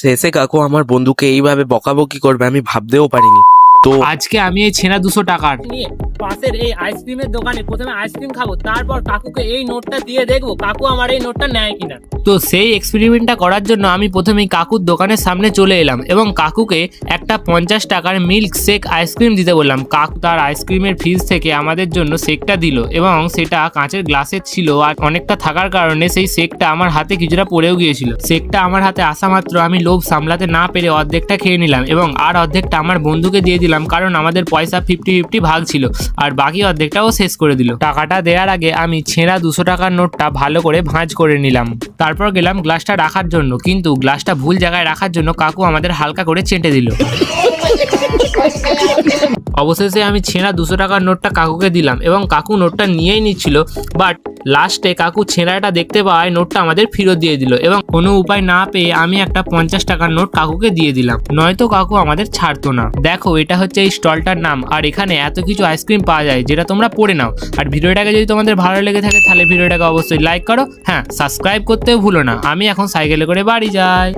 শেষে কাকু আমার বন্ধুকে এইভাবে বকাবকি করবে আমি ভাবতেও পারিনি। তো আজকে আমি এই ছেনা 200 টাকার নিয়ে পাশের এই আইসক্রিমের দোকানে প্রথমে আইসক্রিম খাবো, তারপর কাকুকে এই নোটটা দিয়ে দেখবো কাকু আমার এই নোটটা নেয় কিনা। তো সেই এক্সপেরিমেন্টটা করার জন্য আমি প্রথমেই কাকুর দোকানের সামনে চলে এলাম এবং কাকুকে একটা 50 টাকার মিল্ক শেক আইসক্রিম দিতে বললাম। কাকু তার আইসক্রিমের ফ্রিজ থেকে আমাদের জন্য শেকটা দিল এবং সেটা কাঁচের গ্লাসে ছিল আর অনেকটা থাকার কারণে সেই শেকটা আমার হাতে কিছুটা পড়েও গিয়েছিল। শেকটা আমার হাতে আসা মাত্র আমি লোভ সামলাতে না পেরে অর্ধেকটা খেয়ে নিলাম এবং আর অর্ধেকটা আমার বন্ধুকে দিয়ে দিলাম, কারণ আমাদের পয়সা 50-50 ভাগ ছিল আর বাকি অর্ধেকটাও শেষ করে দিল। টাকাটা দেওয়ার আগে আমি ছেঁড়া 200 টাকার নোটটা ভালো করে ভাঁজ করে নিলাম। তারপর গেলাম গ্লাসটা রাখার জন্য, কিন্তু গ্লাসটা ভুল জায়গায় রাখার জন্য কাকু আমাদের হালকা করে চেটে দিল। অবশেষে আমি ছেঁড়া 200 টাকার নোটটা কাকুকে দিলাম এবং কাকু নোটটা নিয়েই নিচ্ছিল, বাট লাস্টে কাকু ছেঁড়াটা দেখতে পাওয়ায় নোটটা আমাদের ফেরত দিয়ে দিল এবং কোনো উপায় না পেয়ে আমি একটা 50 টাকার নোট কাকুকে দিয়ে দিলাম, নয়তো কাকু আমাদের ছাড়তো না। দেখো, এটা হচ্ছে এই স্টলটার নাম আর এখানে এত কিছু আইসক্রিম পাওয়া যায় যেটা তোমরা পড়ে নাও। আর ভিডিওটাকে যদি তোমাদের ভালো লেগে থাকে তাহলে ভিডিওটাকে অবশ্যই লাইক করো, হ্যাঁ সাবস্ক্রাইব করতেও ভুলো না। আমি এখন সাইকেলে করে বাড়ি যাই।